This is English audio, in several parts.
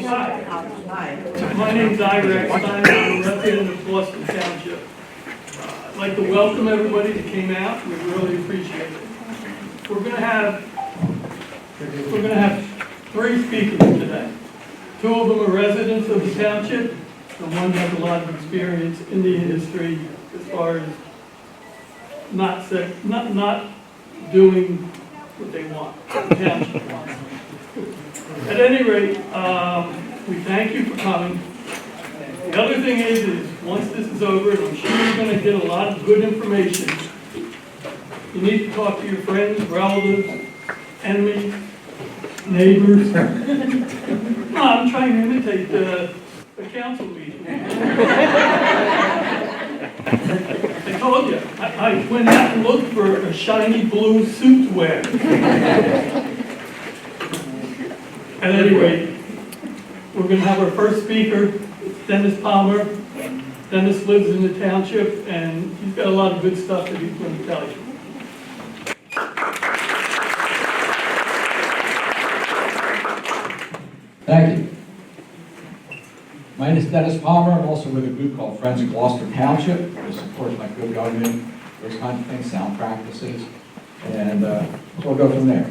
Hi, Hi. my name's Ira Eckstein. I'm a resident of Gloucester Township. I'd like to welcome everybody that came out. We really appreciate it. We're gonna have three speakers today. Two of them are residents of the township, and one has a lot of experience in the industry as far as not doing what they want, what the township wants. At any rate, we thank you for coming. The other thing is once this is over, and I'm sure you're going to get a lot of good information, you need to talk to your friends, relatives, enemies, neighbors. No, I'm trying to imitate the council meeting. I told you, I went out and looked for a shiny blue suit to wear. At any rate, we're going to have our first speaker. It's Dennis Palmer. Dennis lives in the township, and he's got a lot of good stuff that he's going to tell you. Thank you. My name is Dennis Palmer. I'm also with a group called Friends of Gloucester Township, which supports like good government, those kinds of things, sound practices, and so we'll go from there.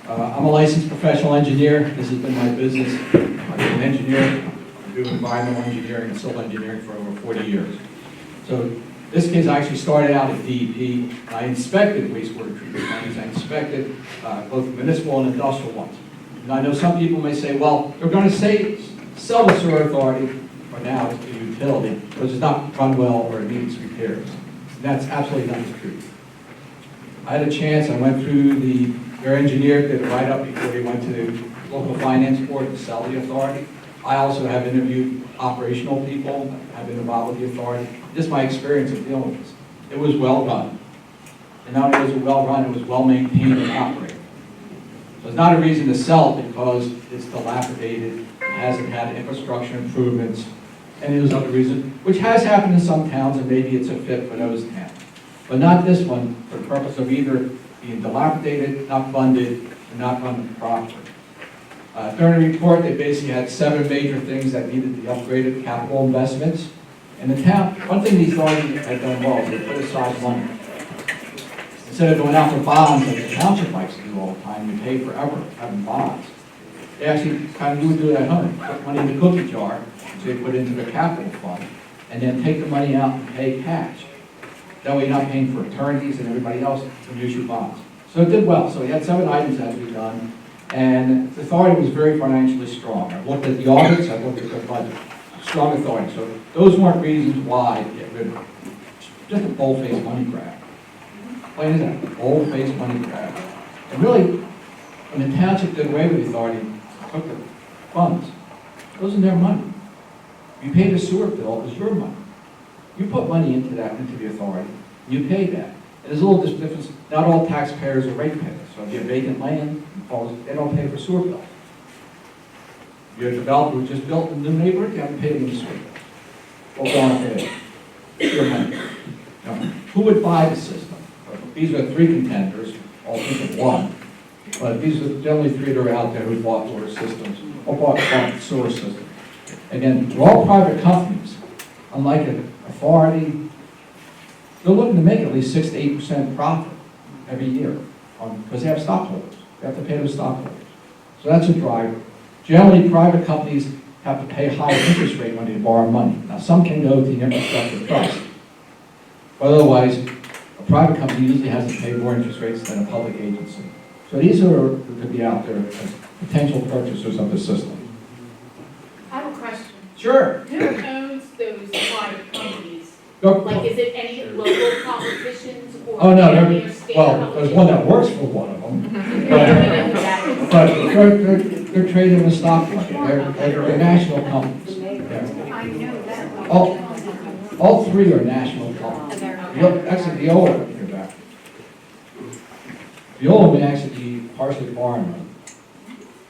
I'm a licensed professional engineer. This has been my business. I've been an engineer. I do environmental engineering and civil engineering for over 40 years. So this case, I actually started out at DEP. I inspected wastewater treatment plants. I inspected both municipal and industrial ones. And I know some people may say, well, they're going to sell the sewer authority, or now it's the utility, because it's not run well or it needs repairs. And that's absolutely not the truth. I had a chance. I went through their engineer did a write-up before he went to the local finance board to sell the authority. I also have interviewed operational people, have been involved with the authority. Just my experience of dealing with this. It was well run. And not only was it well run, it was well maintained and operated. So it's not a reason to sell it because it's dilapidated, it hasn't had infrastructure improvements, and there's other reasons, which has happened in some towns, and maybe it's a fit for those towns. But not this one, for the purpose of either being dilapidated, not funded, and not run properly. During the report, they basically had 7 major things that needed to be upgraded, capital investments. And the town, one thing these already had done well is they put aside money. Instead of going out for bonds like the township likes to do all the time, you pay forever having bonds. They actually kind of do it at home, put money in the cookie jar, so they put it into the capital fund, and then take the money out and pay cash. That way you're not paying for attorneys and everybody else to use your bonds. So it did well. So we had 7 items that we done, and the authority was very financially strong. I looked at the audits, I looked at the budget. Strong authority. So those weren't reasons why to get rid of it. Just a bold-faced money grab. Plain as that, bold-faced money grab. And really, when the township did away with the authority, took the funds, it wasn't their money. You paid a sewer bill, it was your money. You put money into the authority, you pay that. And there's a little difference, not all taxpayers are ratepayers. So if you have vacant land, they don't pay for sewer bills. If you're a developer who just built a new neighborhood, you have to pay them the sewer bill. Well, go on there. Your money. Now, who would buy the system? These are 3 contenders, I'll think of 1. But these are generally 3 that are out there who bought water systems, or bought sewer systems. Again, they're all private companies. Unlike an authority, they're looking to make at least 6 to 8% profit every year because they have stockholders. They have to pay those stockholders. So that's a driver. Generally, private companies have to pay higher interest rate when they borrow money. Now, some can go to the infrastructure trust, but otherwise, a private company usually has to pay more interest rates than a public agency. So these are to be out there as potential purchasers of the system. I have a question. Sure. Who owns those private companies? Go. Like, is it any local politicians or Oh, no, county or state well, there's one that works for one of them. But they're trading in the stock market. They're national companies. I know that one. All 3 are national companies. Actually, the old one, the old one may actually be partially foreign owned.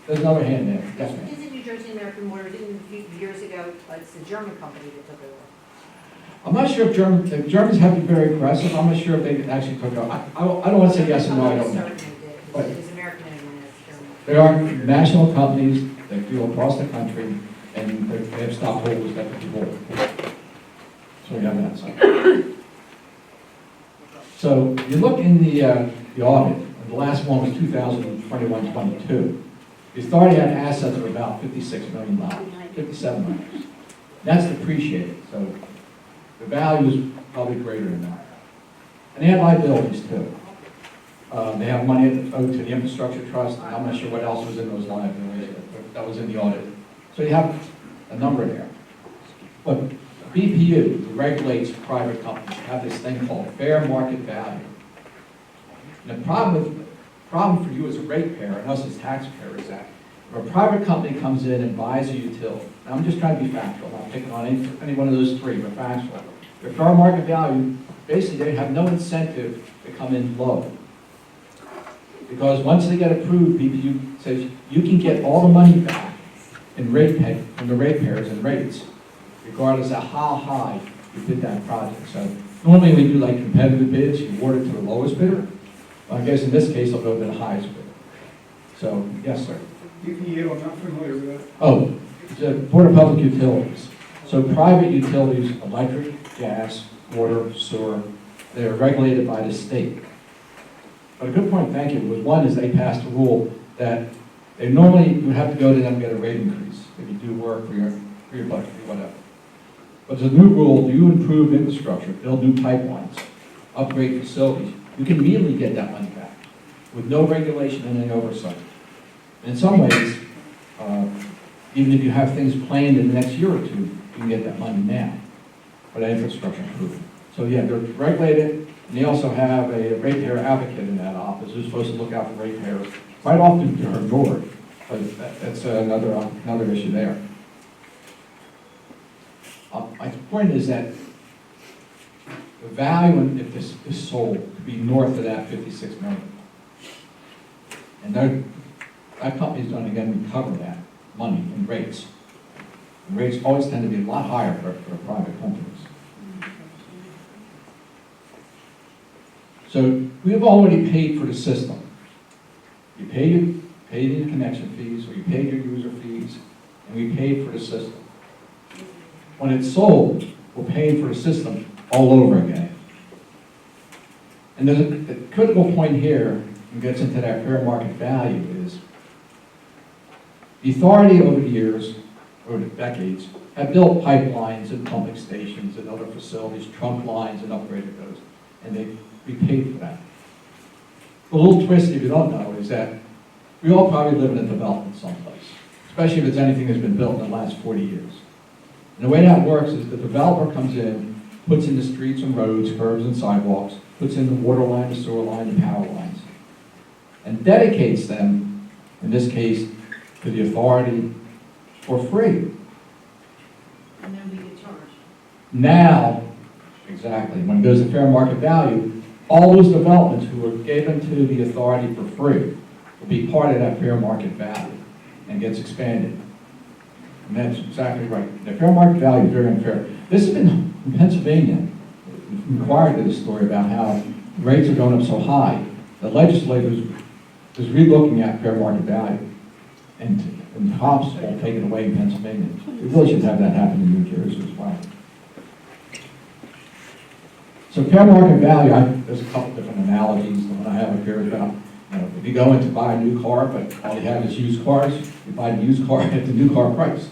There's another hand there. Yes, ma'am. Isn't New Jersey American Water, didn't a few years ago, it's the German company that took over? I'm not sure if Germans have been very aggressive. I'm not sure if they actually took over. I don't want to say yes or no, I don't know. Certainly did, But because American and German. they are national companies that you across the country, and they have stockholders that can hold. So we have that side. So you look in the audit, and the last one was 2021-22. The authority had assets of about $56 million, $57 million. That's depreciated, so the value is probably greater than that. And they had liabilities too. They have money owed to the infrastructure trust, and I'm not sure what else was in those liabilities, but that was in the audit. So you have a number there. But BPU, who regulates private companies, have this thing called fair market value. And the problem for you as a ratepayer and us as taxpayers is that if a private company comes in and buys a utility, and I'm just trying to be factual, I'm not picking on any one of those three, but factual. Their fair market value, basically they have no incentive to come in low. Because once they get approved, BPU says you can get all the money back in rate pay from the ratepayers and rates, regardless of how high you bid that project. So normally we do like competitive bids, you award it to the lowest bidder. Well, I guess in this case, I'll go to the highest bidder. So, yes, sir. EPU, I'm not familiar with that. Oh, it's a Board of Public Utilities. So private utilities, electric, gas, water, sewer, they're regulated by the state. But a good point, thank you, was one is they passed a rule that they normally would have to go to them and get a rate increase if you do work for your budget or whatever. But there's a new rule, do you improve infrastructure, build new pipelines, upgrade facilities, you can immediately get that money back with no regulation and any oversight. In some ways, even if you have things planned in the next year or two, you can get that money now for that infrastructure improvement. So yeah, they're regulated, and they also have a ratepayer advocate in that office who's supposed to look out for ratepayers. Quite often they're ignored, but that's another issue there. My point is that the value, if this is sold, could be north of that 56 million. And that company's going to again recover that money in rates. And rates always tend to be a lot higher for private companies. So we've already paid for the system. You paid your connection fees, or you paid your user fees, and we paid for the system. When it's sold, we're paying for the system all over again. And there's a critical point here, and gets into that fair market value, is the authority over the years, over the decades, have built pipelines and pumping stations and other facilities, trunk lines, and upgraded those. And we paid for that. The little twist, if you don't know, is that we all probably live in a development someplace, especially if it's anything that's been built in the last 40 years. And the way that works is the developer comes in, puts in the streets and roads, curbs and sidewalks, puts in the water line, the sewer line, the power lines, and dedicates them, in this case, to the authority for free. And then we get charged. Now, exactly, when it goes to fair market value, all those developments who were given to the authority for free will be part of that fair market value and gets expanded. And that's exactly right. The fair market value is very unfair. This has been in Pennsylvania. We've inquired to this story about how rates are going up so high. The legislators is relooking at fair market value. And Hobbs will take it away in Pennsylvania. We really should have that happen in New Jersey as well. So fair market value, there's a couple different analogies. The one I have up here is about, if you go in to buy a new car, but all you have is used cars, you buy the used car at the new car price.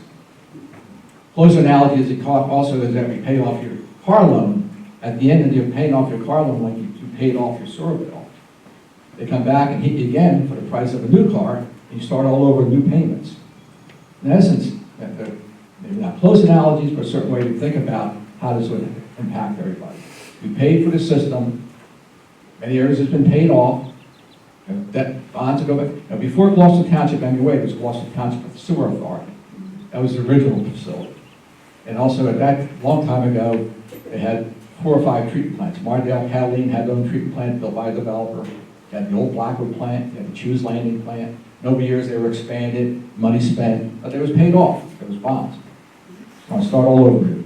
Close analogy is also is that you pay off your car loan. At the end of your paying off your car loan, like you paid off your sewer bill. They come back and hit you again for the price of a new car, and you start all over new payments. In essence, maybe not close analogies, but a certain way to think about how this would impact everybody. We paid for the system. Many areas has been paid off. That bonds go back. Now, before Gloucester Township MUA, it was Gloucester Township Sewer Authority. That was the original facility. And also at that long time ago, they had 4 or 5 treatment plants. Mardale, Catalina had their own treatment plant built by a developer. You had the old Blackwood plant, you had the Choose Landing plant. And over years they were expanded, money spent, but they was paid off. There was bonds. I want to start all over here.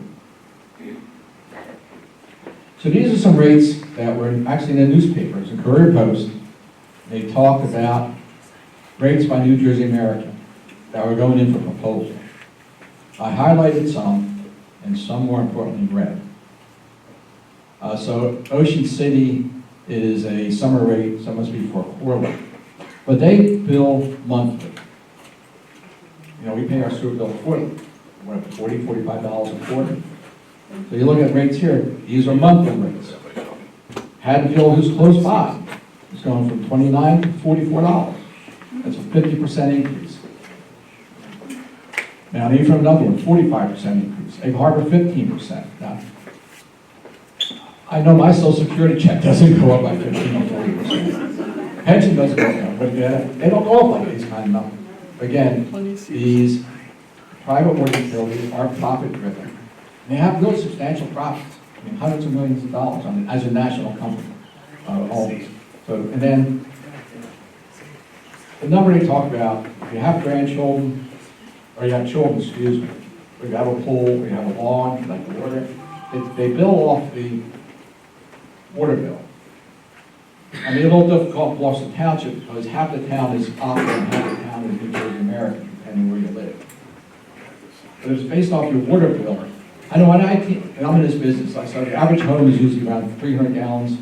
So these are some rates that were actually in the newspapers, in Courier Post. They talked about rates by New Jersey American. that were going in for proposal. I highlighted some, and some more importantly, red. So Ocean City is a summer rate, so it must be for quarterly. But they bill monthly. You know, we pay our sewer bill quarterly, what, $40, $45 a quarter? So you look at rates here, these are monthly rates. Haddonfield, who's close by, is going from $29 to $44. That's a 50% increase. Now, New from another one, 45% increase. Egg Harbor, 15%. Now, I know my social security check doesn't go up by 15 or 40%. Pension doesn't go up, but they don't go up like these kind of numbers. Again, these private water utilities are profit driven. They have real substantial profits. I mean, hundreds of millions of dollars on it as a national company. Always. So, and then the number they talk about, if you have grandchildren, or you have children, excuse me, or you have a pool, or you have a lawn, like the water, they bill off the water bill. I mean, a little difficult in Gloucester Township because half the town is Opera and half the town is New Jersey American, depending where you live. But it's based off your water bill. I know and I'm in this business, so the average home is usually around 300 gallons,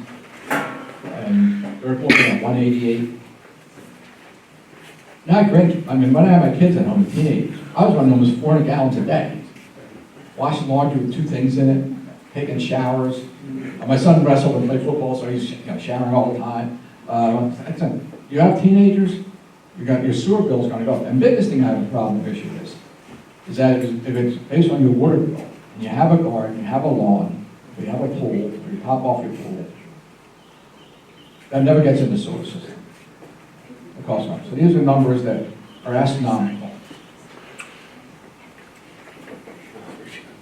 and they're looking at 188. Now, I mean, when I had my kids at home, teenagers, I was running almost 400 gallons a day. Washing laundry with 2 things in it, taking showers. My son wrestled and played football, so he's showering all the time. You have teenagers, your sewer bill is going to go up. And the biggest thing I have a problem with issue is that if it's based on your water bill, and you have a garden, you have a lawn, or you have a pool, or you top off your pool, that never gets in the sewer system. It costs money. So these are numbers that are astronomical.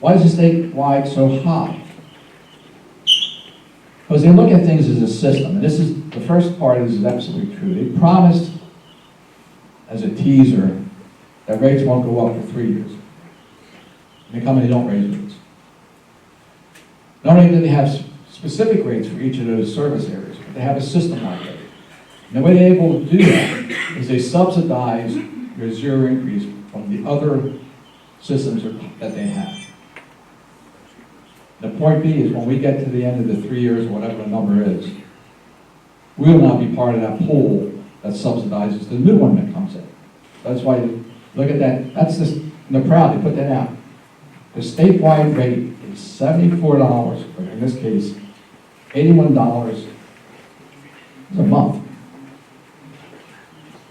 Why is the statewide so high? Because they look at things as a system, and this is, the first part is absolutely true. They promised, as a teaser, that rates won't go up for 3 years. And they come and they don't raise rates. Not only do they have specific rates for each of those service areas, but they have a system-wide rate. And the way they're able to do that is they subsidize your zero increase from the other systems that they have. The point B is when we get to the end of the 3 years, or whatever the number is, we will not be part of that pool that subsidizes the new one that comes in. That's why, look at that, that's just, and they're proud, they put that out. The statewide rate is $74, or in this case, $81 a month.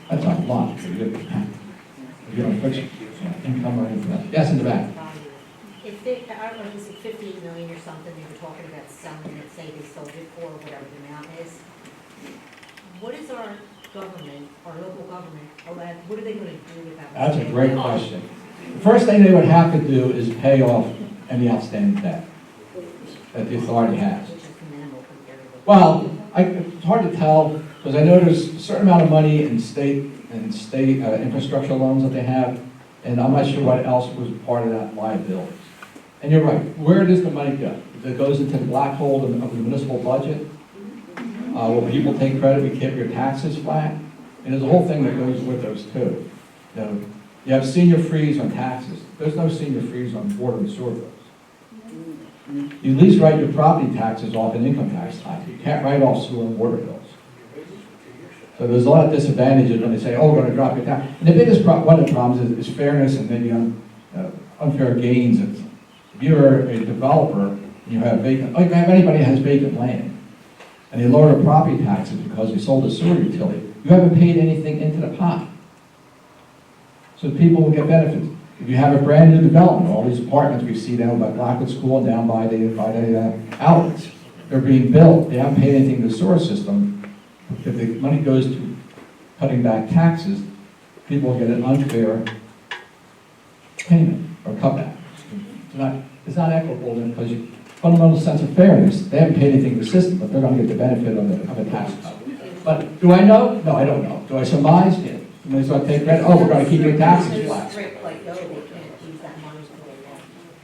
That's a lot if you don't fix it. Income or anything else. Yes, in the back. If they, I don't know, was it 58 million or something, they were talking about selling it, say they sold it for whatever the amount is. What is our government, our local government, what are they gonna do with that? That's a great question. The first thing they would have to do is pay off any outstanding debt that the authority has. Which is minimal compared to what. Well, it's hard to tell, because I know there's a certain amount of money in state infrastructure loans that they have, and I'm not sure what else was part of that liability. And you're right, where does the money go? It goes into the black hole of the municipal budget, where people take credit, we keep your taxes flat, and there's a whole thing that goes with those too. You have senior freeze on taxes. There's no senior freeze on water and sewer bills. You at least write your property taxes off in income tax time. You can't write off sewer and water bills. So there's a lot of disadvantages when they say, oh, we're going to drop your tax. And the biggest one of the problems is fairness and maybe unfair gains. If you're a developer and you have vacant, like if anybody has vacant land, and they lower the property taxes because they sold a sewer utility, you haven't paid anything into the pot. So people will get benefits. If you have a brand new development, all these apartments we see down by Blackwood School and down by the outlets, they're being built. They haven't paid anything to the sewer system. If the money goes to cutting back taxes, people will get an unfair payment or cutback. It's not equitable then because you fundamental sense of fairness. They haven't paid anything to the system, but they're going to get the benefit of a tax cut. But do I know? No, I don't know. Do I surmise? Yeah. They start taking credit. Oh, we're going to keep your taxes flat.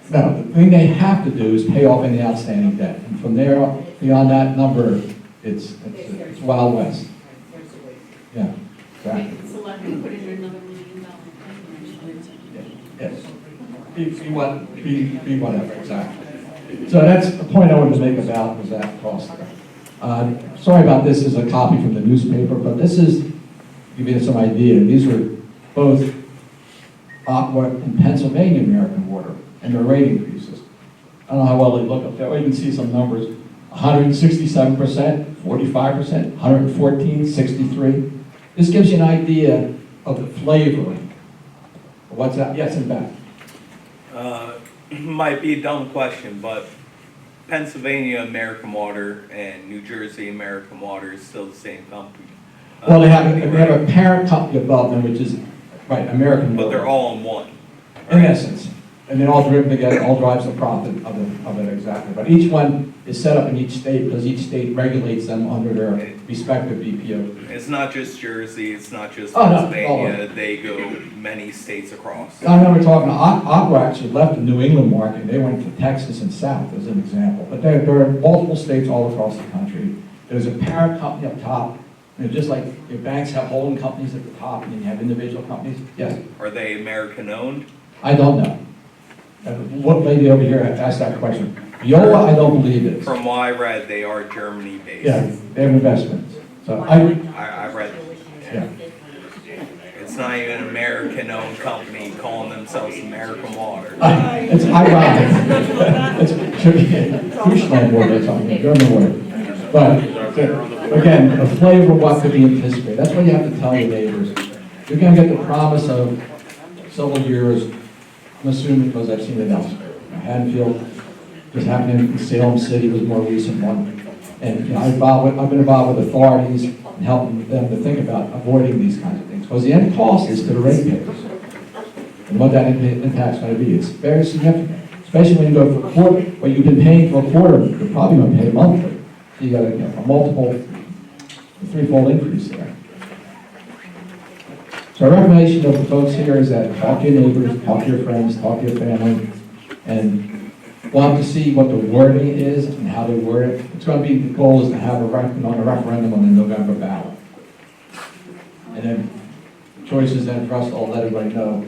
No, the thing they have to do is pay off any outstanding debt, and from there beyond that number, it's Wild West. Yeah, exactly. Select and put in another $1 million. Yes. Be whatever, exactly. So that's the point I wanted to make about was that cost. Sorry about this, is a copy from the newspaper, but this is, to give you some idea, these are both Aqua and Pennsylvania American Water and their rate increases. I don't know how well they look up there. You can see some numbers, 167%, 45%, 114, 63. This gives you an idea of the flavor of what's that. Yes, in back. Might be a dumb question, but Pennsylvania American Water and New Jersey American Water is still the same company. Well, they have a parent company above them, which is, right, American But Water. they're all in one. In essence. And they all driven together, all drives the profit of it exactly. But each one is set up in each state because each state regulates them under their respective BPO. It's not just Jersey, it's not just Oh, no, Pennsylvania, they go many states across. I remember talking, Aqua actually left the New England market, they went to Texas and South as an example. But there are multiple states all across the country. There's a parent company up top, just like your banks have holding companies at the top and then you have individual companies. Yes? Are they American owned? I don't know. What lady over here asked that question? Viola, I don't believe it is. From what I read, they are Germany based. Yeah, they have investments. So I read, yeah. it's not even an American owned company calling themselves American Water. It's ironic. It should be Deutschland word or something, German word. But again, the flavor of what could be anticipated. That's what you have to tell your neighbors. You're going to get the promise of several years. I'm assuming because I've seen it elsewhere. Hadfield, just happening in Salem City was a more recent one. And you know, I've been involved with authorities and helping them to think about avoiding these kinds of things. Because the end cost is to the ratepayers. And what that impact's going to be. It's very significant. Especially when you go for quarter, what you've been paying for a quarter, you're probably going to pay monthly. So you got a multiple, threefold increase there. So our recommendation of the folks here is that talk to your neighbors, talk to your friends, talk to your family, and we'll have to see what the wording is and how they word it. It's going to be, the goal is to have a referendum on the November ballot. And then choices then for us to all let everybody know,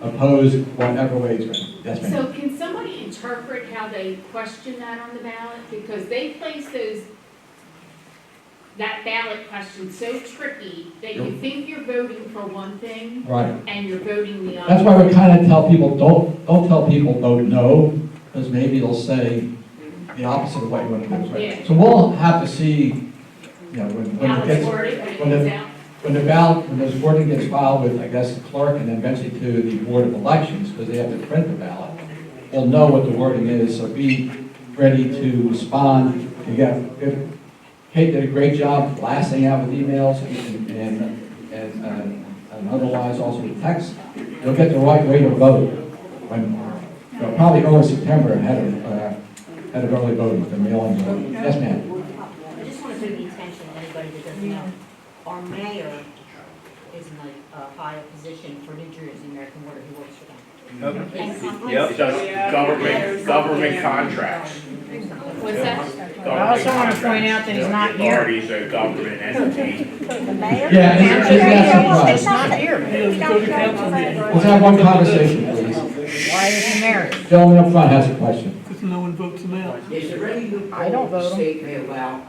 oppose whatever way it's going. Yes, ma'am. So can somebody interpret how they question that on the ballot? Because they place that ballot question so tricky that you think you're voting for one thing Right. and you're voting the other. That's why we kind of tell people, don't tell people vote no, because maybe they'll say the opposite of what you want to do. Right? Yeah. So we'll have to see, you know, when How it it's gets, worded, when it when comes the- out. when the ballot, when this wording gets filed with, I guess, the clerk and then eventually to the Board of Elections, because they have to print the ballot, we'll know what the wording is, so be ready to respond. Kate did a great job blasting out with emails and otherwise also with text. You'll get the right way to vote when, probably early September ahead of early voting, the mail-in vote. Yes, ma'am. I just want to bring the attention to anybody that doesn't know, our mayor is in a high position for New Jersey American Water, he works for them. Yep. It does government contracts. What's that? I also want to point out that he's not here. Authorities a government entity. The mayor? Yeah, He's it's not here. Let's have one conversation, please. Why is he married? Gentleman up front has a question. Because no one votes them out. Is there any I don't loophole vote the 'em. state may allow,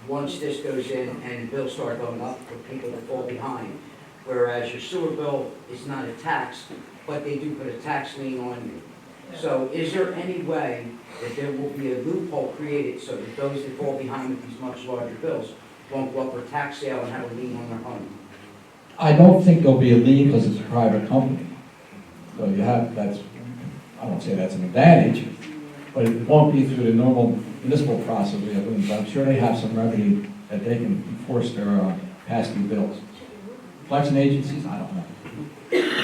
once this goes in and bills start going up for people that fall behind? Whereas your sewer bill is not a tax, but they do put a tax lien on you. So is there any way that there will be a loophole created so that those that fall behind with these much larger bills won't go up for tax sale and have a lien on their home? I don't think there'll be a lien because it's a private company. So you have, I won't say that's an advantage, but it won't be through the normal municipal process we have, but I'm sure they have some remedy that they can enforce their past due bills. Collection agencies, I don't know.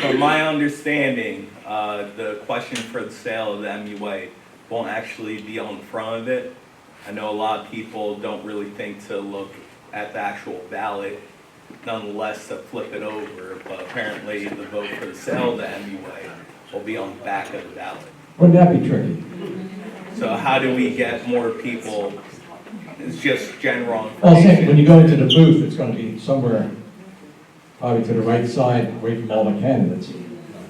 From my understanding, the question for the sale of the MUA won't actually be on the front of it. I know a lot of people don't really think to look at the actual ballot, nonetheless to flip it over, but apparently the vote for the sale of the MUA will be on the back of the ballot. Wouldn't that be tricky? So how do we get more people? It's just general Well, information. say, when you go into the booth, it's going to be somewhere probably to the right side, away from all the candidates.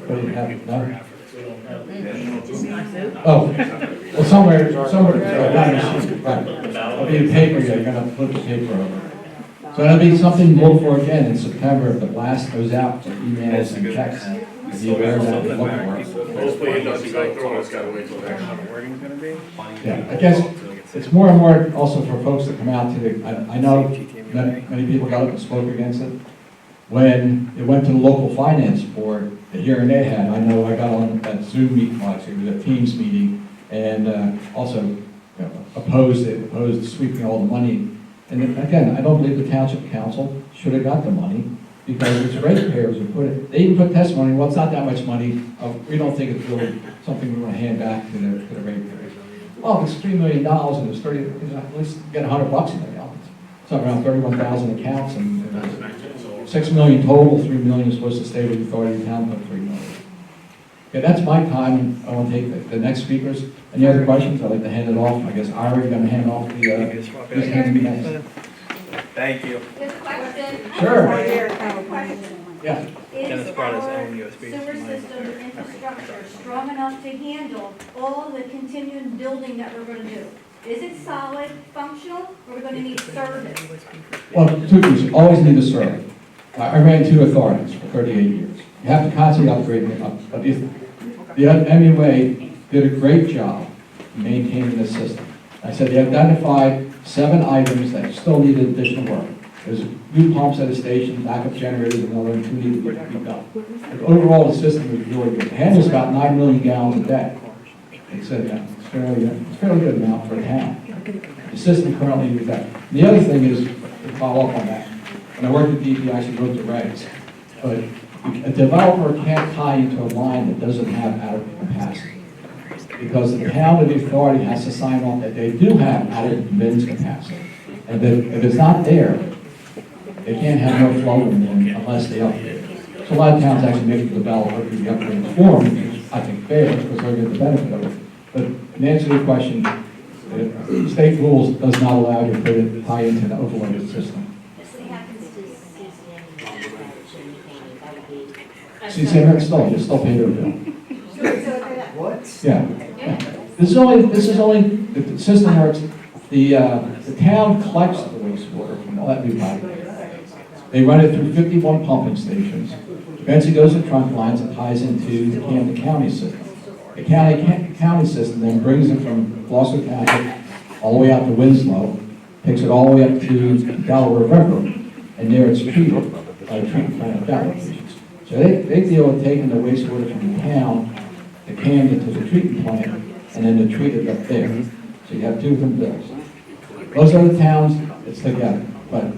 But you have, no? Oh, well, somewhere, right. It'll be a paper, you're gonna flip the paper over. So that'll be something to look for again in September, if the blast goes out for emails and texts. Be aware of that, and look for it. Hopefully it doesn't go through, it's gotta wait till next year. Yeah, I guess it's more and more also for folks that come out to the, I know many people got up and spoke against it. When it went to the local finance board, the hearing they had, I know I got on that Zoom meeting, well, actually, it was a Teams meeting, and also opposed sweeping all the money. And then, again, I don't believe the township council should have got the money, because it's ratepayers who put it, they even put testimony, well, it's not that much money, we don't think it's really something we want to hand back to the ratepayers. Well, if it's $3 million and it's 30, at least get $100 in the account. It's around 31,000 accounts, and 6 million total, 3 million is supposed to stay with the authority of the town, but 3 million. Okay, that's my time, and I want to take the next speakers. Any other questions? I'd like to hand it off. I guess Ira, you're going to hand off the, who's handing me next? Thank you. Good question. Sure. I have a question. Yeah. Is our sewer system infrastructure strong enough to handle all the continuing building that we're gonna do? Is it solid, functional, or we're gonna need service? Well, two things. You always need a survey. I ran 2 authorities for 38 years. You have to constantly upgrade them up. But the MUA did a great job maintaining the system. I said they identified 7 items that still needed additional work. There's new pumps at a station, backup generators, and another 2 needed to be done. But overall, the system was really good. It handles about 9 million gallons a day. They said it's fairly good amount for a town. The system currently is that. The other thing is, to follow up on that, when I worked at DEP, I actually wrote the regs, but a developer can't tie into a line that doesn't have adequate capacity. Because the town or the authority has to sign off that they do have adequate conveyance capacity. And that if it's not there, they can't have no flow in them unless they upgrade. So a lot of towns actually make the developer do the upgrade for them, which is, I think, fair, because they'll get the benefit of it. But in answer to your question, state rules does not allow you to tie into an overloaded system. What happens to CCM still pay their bill. What? Yeah. This is only, the system works, the town collects the wastewater from all that new pipe. They run it through 51 pumping stations. Eventually goes to trunk lines and ties into the Camden County system. The county system then brings it from Gloucester Township all the way out to Winslow, takes it all the way up to Delaware River, and there it's treated by a treatment plant at that location. So they deal with taking the wastewater from the town, the Camden to the treatment plant, and then they treat it up there. So you have 2 different bills. Those other towns, it's together. But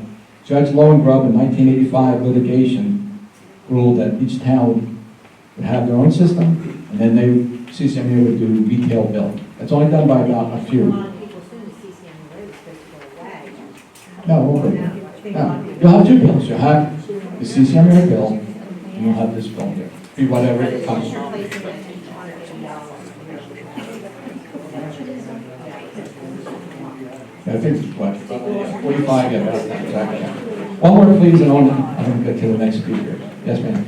Judge Lowengrub in 1985 litigation ruled that each town would have their own system, and then CCMU would do retail bill. That's only done by about a few. A lot of people assume the CCMUA was supposed to go away. No, it won't go. No. You'll have 2 bills. You'll have the CCMU bill, and you'll have this bill here. Be whatever it comes from. I think it's what, 45, yeah, that's exactly. One more, please, and I'm going to get to the next speaker. Yes, ma'am.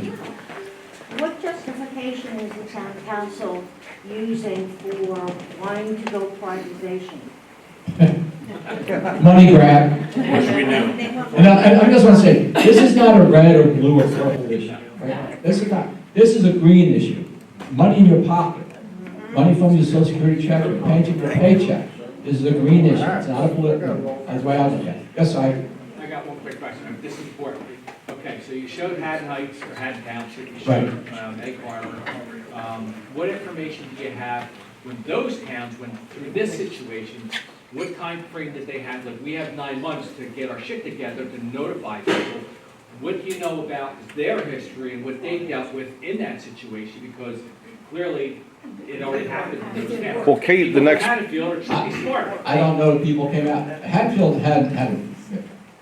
What justification is the town council using for wanting to go privatization? Money grab. What should we do? And I just want to say, this is not a red or blue or purple issue. Right? This is a green issue. Money in your pocket. Money from your social security check, your pension, your paycheck. This is a green issue. It's not a political. That's why I look at it. Yes, I got one quick question. This is important. Okay, so you showed Haddon Heights or Haddon Township, you Right. showed Egg Harbor. What information do you have when those towns went through this situation? What time frame did they have? Like, we have 9 months to get our shit together to notify people. What do you know about their history and what they dealt with in that situation? Because clearly, it already happened in those towns. Well, Kate, the next- Hatfield are truly smart. I don't know if people came out. Hatfield had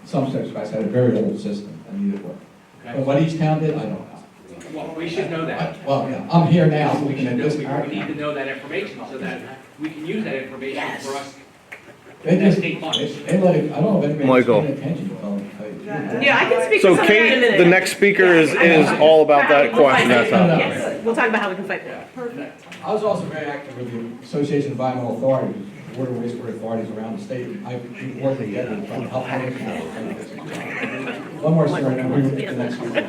some steps back, had a very old system that needed work. Okay. But what each town did, I don't know. Well, we should know that. Well, yeah, I'm here now, so we We can should know, just. we need to know that information so that we can use that information for us They That's just, 8 months. they let it, I don't know if anybody's Michael. paying attention to them. Yeah, I can speak to So some of that in a Kate, minute. the next speaker is all about that question. That's all. Yes, we'll talk about how we can fight that. Perfect. I was also very active with the Association of Environmental Authorities, water and wastewater authorities around the state. I've been working together to try to help them. One more story, and then we'll move to the next speaker.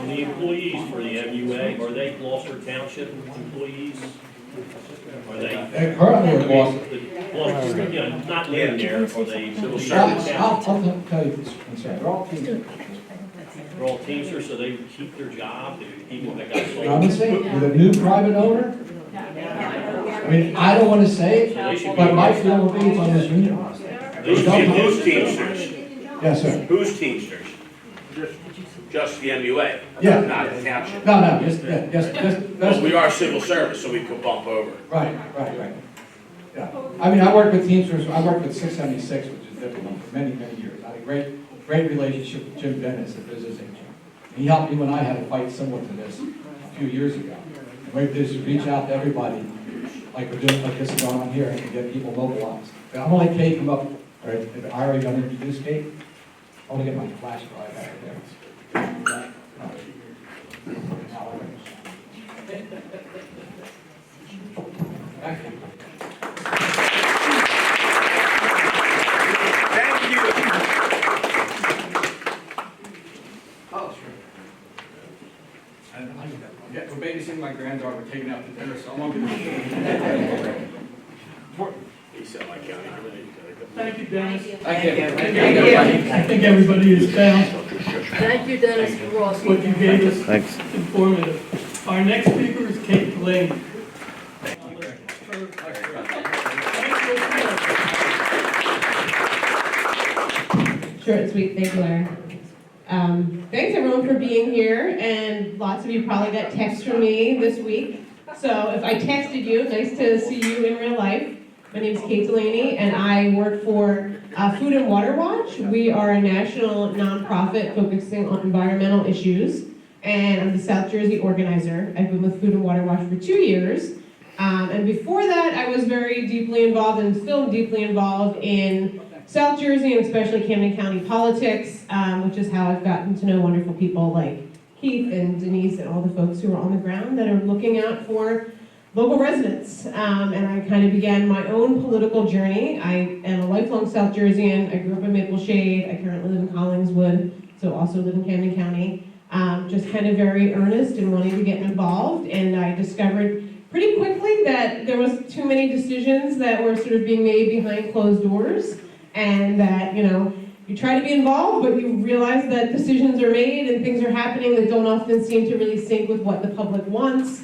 The employees for the MUA, are they Gloucester Township employees? Are they? They're currently in Gloucester. Gloucester, you know, not living there, are they civil service I'll township? tell you this, I'm sorry, they're all teachers. They're all Teamsters, so they keep their job, the people that got sold. Honestly, with a new private owner, I mean, I don't want to say it, but my feeling would be it's on this union. Who's Teamsters? Yes, sir. Who's Teamsters? Just the MUA? Yeah. Not the township? No, just, But we are civil service, so we could bump over. Right. Yeah. I mean, I worked with Teamsters, I worked with 676, which is different, for many, many years. I had a great relationship with Jim Dennis, the business agent. He helped me when I had a fight similar to this a few years ago. And what we did is reach out to everybody, like we're doing, like this is going on here, and get people mobilized. I'm gonna let Kate come up, all right, I already got to introduce Kate. I want to get my flash drive out of there. Thank you. Thank you. Oh, sure. Yeah, we're babysitting my granddaughter, we're taking out to dinner, so I'm not gonna. Thank you, Dennis. Thank you. I think everybody is found Thank you, Dennis Ross. what you gave us Thanks. informative. Our next speaker is Kate Delaney. Short and sweet, thank you, Larry. Thanks everyone for being here, and lots of you probably got texts from me this week. So if I texted you, nice to see you in real life. My name is Kate Delaney, and I work for Food and Water Watch. We are a national nonprofit focusing on environmental issues, and I'm the South Jersey organizer. I've been with Food and Water Watch for 2 years. And before that, I was very deeply involved and still deeply involved in South Jersey and especially Camden County politics, which is how I've gotten to know wonderful people like Keith and Denise and all the folks who are on the ground that are looking out for local residents. And I kind of began my own political journey. I am a lifelong South Jerseyan. I grew up in Maple Shade. I currently live in Collingswood, so also live in Camden County. Just kind of very earnest and wanting to get involved. And I discovered pretty quickly that there was too many decisions that were sort of being made behind closed doors. And that, you know, you try to be involved, but you realize that decisions are made and things are happening that don't often seem to really sync with what the public wants.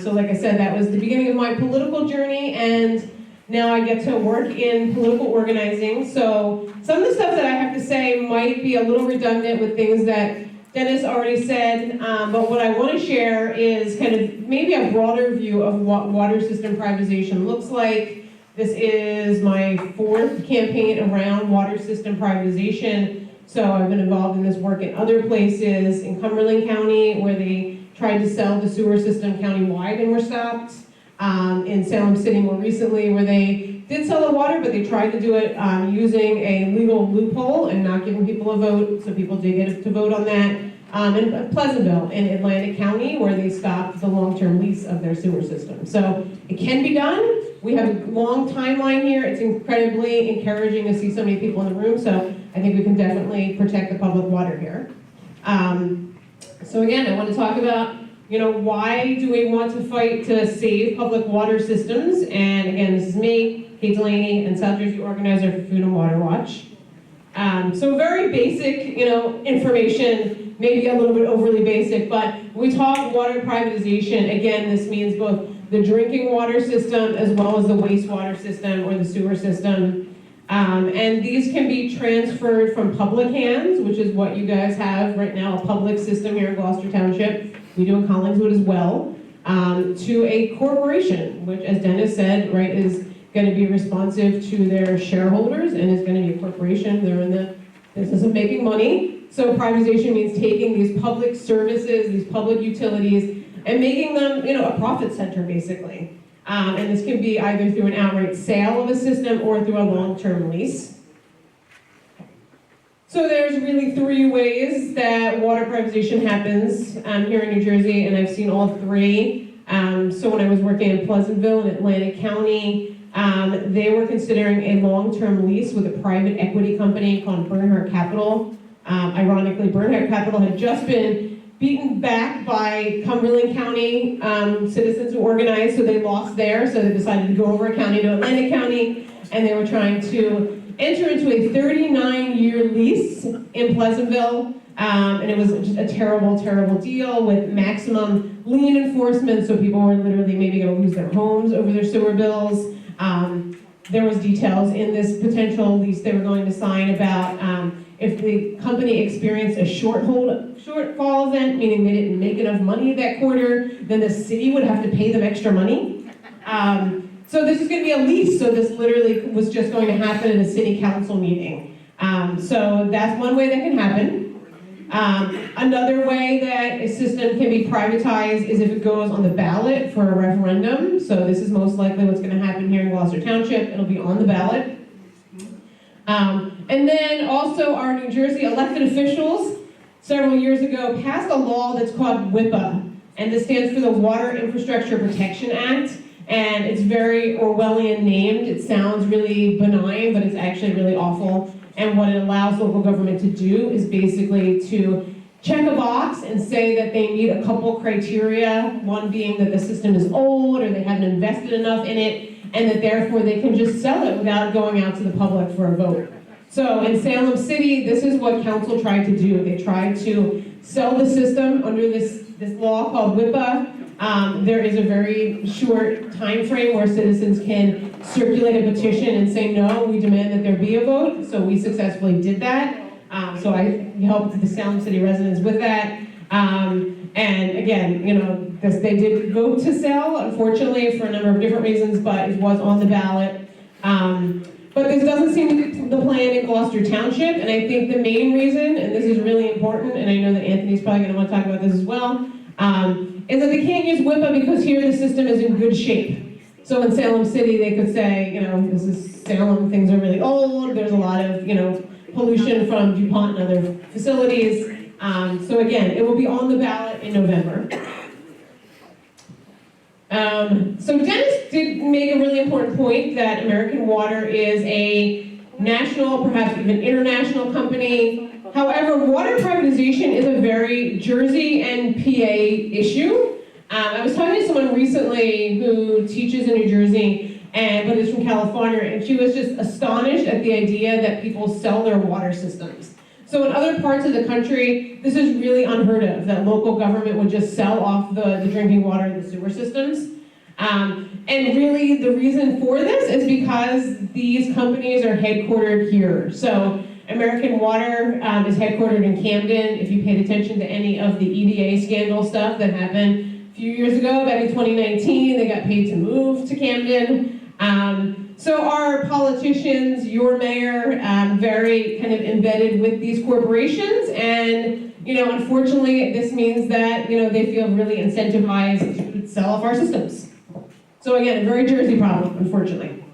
So like I said, that was the beginning of my political journey, and now I get to work in political organizing. So some of the stuff that I have to say might be a little redundant with things that Dennis already said, but what I want to share is kind of maybe a broader view of what water system privatization looks like. This is my 4th campaign around water system privatization. So I've been involved in this work in other places, in Cumberland County, where they tried to sell the sewer system countywide and were stopped. In Salem City more recently, where they did sell the water, but they tried to do it using a legal loophole and not giving people a vote, so people did get to vote on that. In Pleasantville in Atlantic County, where they stopped the long-term lease of their sewer system. So it can be done. We have a long timeline here. It's incredibly encouraging to see so many people in the room, so I think we can definitely protect the public water here. So again, I want to talk about, you know, why do we want to fight to save public water systems? And again, this is me, Kate Delaney, and South Jersey organizer for Food and Water Watch. So very basic, you know, information, maybe a little bit overly basic, but when we talk water privatization, again, this means both the drinking water system as well as the wastewater system or the sewer system. And these can be transferred from public hands, which is what you guys have right now, a public system here in Gloucester Township. We do in Collingswood as well, to a corporation, which, as Dennis said, right, is going to be responsive to their shareholders and is going to be a corporation. They're in the business of making money. So privatization means taking these public services, these public utilities, and making them, you know, a profit center, basically. And this can be either through an outright sale of a system or through a long-term lease. So there's really three ways that water privatization happens here in New Jersey, and I've seen all three. So when I was working in Pleasantville in Atlantic County, they were considering a long-term lease with a private equity company called Bernhardt Capital. Ironically, Bernhardt Capital had just been beaten back by Cumberland County citizens who organized, so they lost there, so they decided to go over a county to Atlantic County, and they were trying to enter into a 39-year lease in Pleasantville, and it was just a terrible, terrible deal with maximum lien enforcement, so people were literally maybe going to lose their homes over their sewer bills. There was details in this potential lease they were going to sign about if the company experienced a shortfall event, meaning they didn't make enough money that quarter, then the city would have to pay them extra money. So this is going to be a lease, so this literally was just going to happen in a city council meeting. So that's one way that can happen. Another way that a system can be privatized is if it goes on the ballot for a referendum. So this is most likely what's going to happen here in Gloucester Township. It'll be on the ballot. And then also our New Jersey elected officials several years ago passed a law that's called WIPA, and this stands for the Water Infrastructure Protection Act, and it's very Orwellian named. It sounds really benign, but it's actually really awful. And what it allows local government to do is basically to check a box and say that they meet a couple criteria, one being that the system is old or they haven't invested enough in it, and that therefore they can just sell it without going out to the public for a vote. So in Salem City, this is what council tried to do. They tried to sell the system under this law called WIPA. There is a very short time frame where citizens can circulate a petition and say, no, we demand that there be a vote. So we successfully did that. So I helped the Salem City residents with that. And again, you know, they did vote to sell, unfortunately, for a number of different reasons, but it was on the ballot. But this doesn't seem to be the plan in Gloucester Township, and I think the main reason, and this is really important, and I know that Anthony's probably going to want to talk about this as well, is that they can't use WIPA because here the system is in good shape. So in Salem City, they could say, you know, this is Salem, things are really old, there's a lot of, you know, pollution from DuPont and other facilities. So again, it will be on the ballot in November. So Dennis did make a really important point that American Water is a national, perhaps even international company. However, water privatization is a very Jersey and PA issue. I was talking to someone recently who teaches in New Jersey, but is from California, and she was just astonished at the idea that people sell their water systems. So in other parts of the country, this is really unheard of, that local government would just sell off the drinking water and the sewer systems. And really the reason for this is because these companies are headquartered here. So American Water is headquartered in Camden. If you paid attention to any of the EDA scandal stuff that happened a few years ago, back in 2019, they got paid to move to Camden. So our politicians, your mayor, very kind of embedded with these corporations, and you know, unfortunately, this means that you know they feel really incentivized to sell off our systems. So again, a very Jersey problem, unfortunately.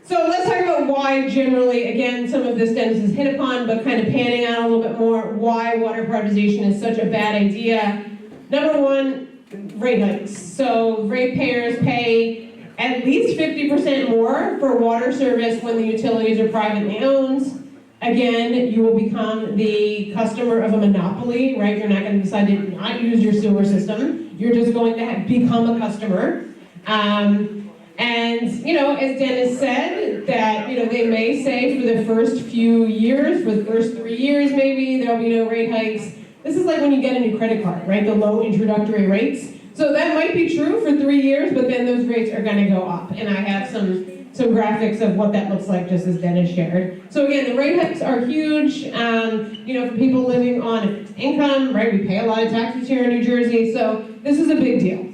So let's talk about why generally, again, some of this Dennis has hit upon, but kind of panning out a little bit more, why water privatization is such a bad idea. Number one, rate hikes. So ratepayers pay at least 50% more for water service when the utilities are privately owned. Again, you will become the customer of a monopoly, right? You're not going to decide to not use your sewer system. You're just going to become a customer. And, you know, as Dennis said, that, you know, they may say for the first few years, for the first 3 years maybe, there'll be no rate hikes. This is like when you get a new credit card, right? The low introductory rates. So that might be true for 3 years, but then those rates are going to go up. And I have some graphics of what that looks like, just as Dennis shared. So again, the rate hikes are huge. You know, for people living on a fixed income, right? We pay a lot of taxes here in New Jersey, so this is a big deal.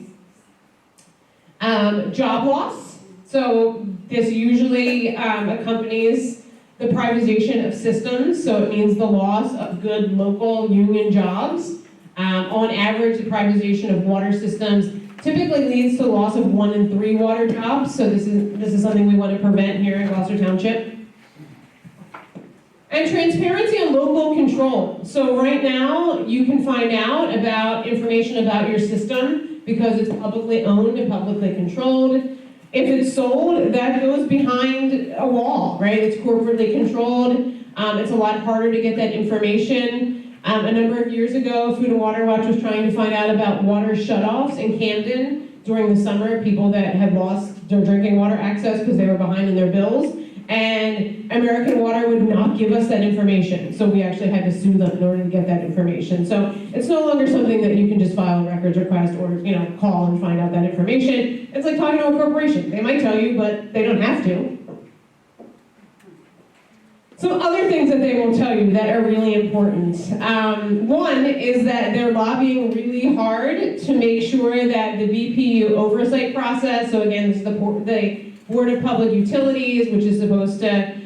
Job loss. So this usually accompanies the privatization of systems, so it means the loss of good local union jobs. On average, the privatization of water systems typically leads to loss of 1 in 3 water jobs, so this is something we want to prevent here in Gloucester Township. And transparency and local control. So right now, you can find out about information about your system because it's publicly owned and publicly controlled. If it's sold, that goes behind a wall, right? It's corporately controlled. It's a lot harder to get that information. A number of years ago, Food and Water Watch was trying to find out about water shutoffs in Camden during the summer, people that had lost their drinking water access because they were behind in their bills. And American Water would not give us that information, so we actually had to sue them in order to get that information. So it's no longer something that you can just file a records request or call and find out that information. It's like talking to a corporation. They might tell you, but they don't have to. Some other things that they will tell you that are really important. One is that they're lobbying really hard to make sure that the BPU oversight process, so again, this is the Board of Public Utilities, which is supposed to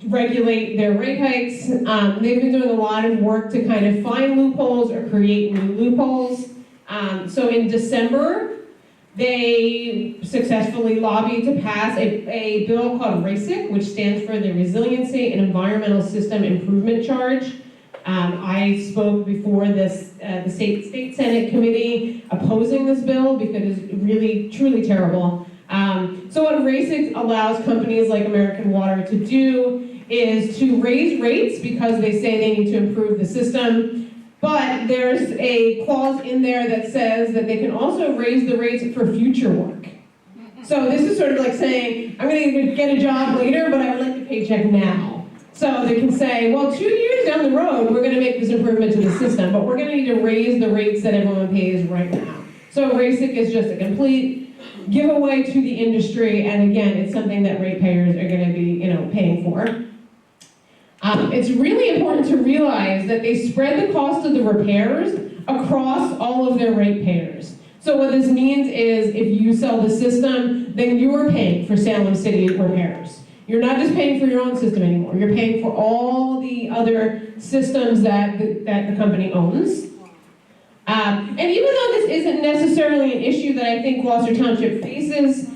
regulate their rate hikes. They've been doing a lot of work to kind of find loopholes or create new loopholes. So in December, they successfully lobbied to pass a bill called RASIC, which stands for the Resiliency and Environmental System Improvement Charge. I spoke before this, the State Senate Committee opposing this bill because it's really, truly terrible. So what RASIC allows companies like American Water to do is to raise rates because they say they need to improve the system. But there's a clause in there that says that they can also raise the rates for future work. So this is sort of like saying, I'm going to get a job later, but I would like the paycheck now. So they can say, well, 2 years down the road, we're going to make this improvement to the system, but we're going to need to raise the rates that everyone pays right now. So RASIC is just a complete giveaway to the industry, and again, it's something that ratepayers are going to be, paying for. It's really important to realize that they spread the cost of the repairs across all of their ratepayers. So what this means is if you sell the system, then you're paying for Salem City repairs. You're not just paying for your own system anymore. You're paying for all the other systems that the company owns. And even though this isn't necessarily an issue that I think Gloucester Township faces,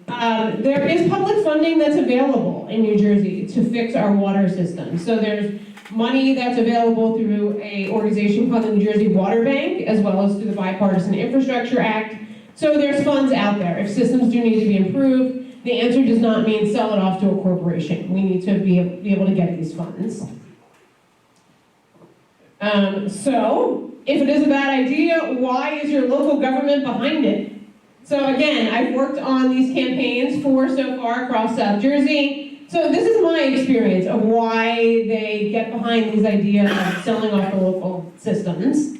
there is public funding that's available in New Jersey to fix our water system. So there's money that's available through an organization called the New Jersey Water Bank, as well as through the Bipartisan Infrastructure Act. So there's funds out there. If systems do need to be improved, the answer does not mean sell it off to a corporation. We need to be able to get these funds. So if it is a bad idea, why is your local government behind it? So again, I've worked on these campaigns so far across South Jersey. So this is my experience of why they get behind these ideas of selling off the local systems.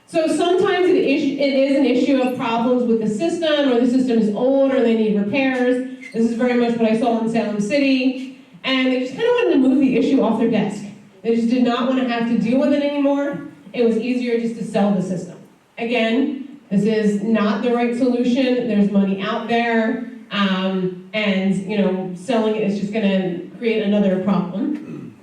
So sometimes it is an issue of problems with the system, or the system is old, or they need repairs. This is very much what I saw in Salem City. And they just kind of wanted to move the issue off their desk. They just did not want to have to deal with it anymore. It was easier just to sell the system. Again, this is not the right solution. There's money out there, and selling it is just going to create another problem.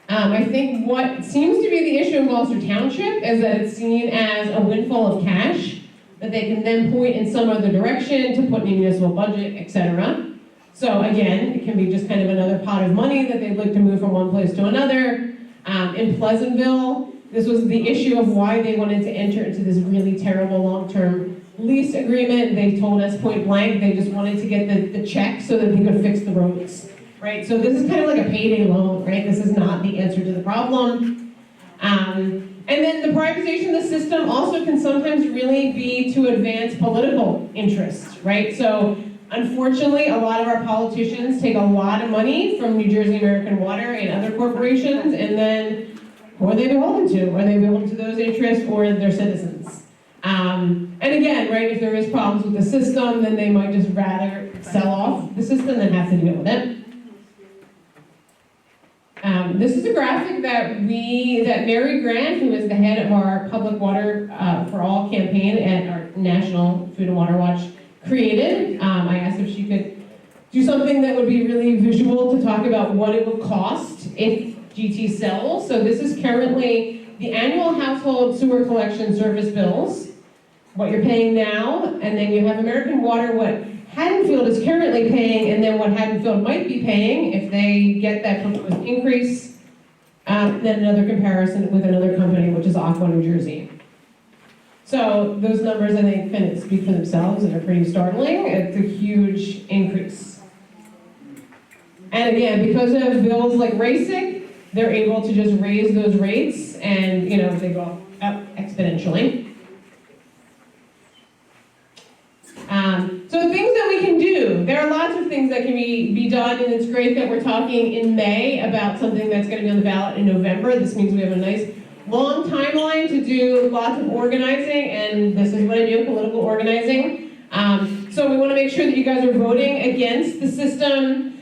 I think what seems to be the issue in Gloucester Township is that it's seen as a windfall of cash that they can then point in some other direction to put in the municipal budget, etc. So again, it can be just kind of another pot of money that they'd like to move from one place to another. In Pleasantville, this was the issue of why they wanted to enter into this really terrible long-term lease agreement. They told us point blank they just wanted to get the check so that they could fix the roads, right? So this is kind of like a payday loan, right? This is not the answer to the problem. And then the privatization of the system also can sometimes really be to advance political interests, right? So unfortunately, a lot of our politicians take a lot of money from New Jersey American Water and other corporations, and then who are they beholden to? Are they beholden to those interests or their citizens? And again, right, if there is problems with the system, then they might just rather sell off the system than have to deal with it. This is a graphic that Mary Grant, who is the head of our Public Water for All campaign at our National Food and Water Watch, created. I asked if she could do something that would be really visual to talk about what it would cost if GT sells. So this is currently the annual household sewer collection service bills, what you're paying now, and then you have American Water, what Haddonfield is currently paying, and then what Haddonfield might be paying if they get that proposed increase, then another comparison with another company, which is Aqua New Jersey. So those numbers, I think, kind of speak for themselves and are pretty startling. It's a huge increase. And again, because of bills like RASIC, they're able to just raise those rates and, you know, they go up exponentially. So things that we can do, there are lots of things that can be done, and it's great that we're talking in May about something that's going to be on the ballot in November. This means we have a nice long timeline to do lots of organizing, and this is what I do, political organizing. So we want to make sure that you guys are voting against the system.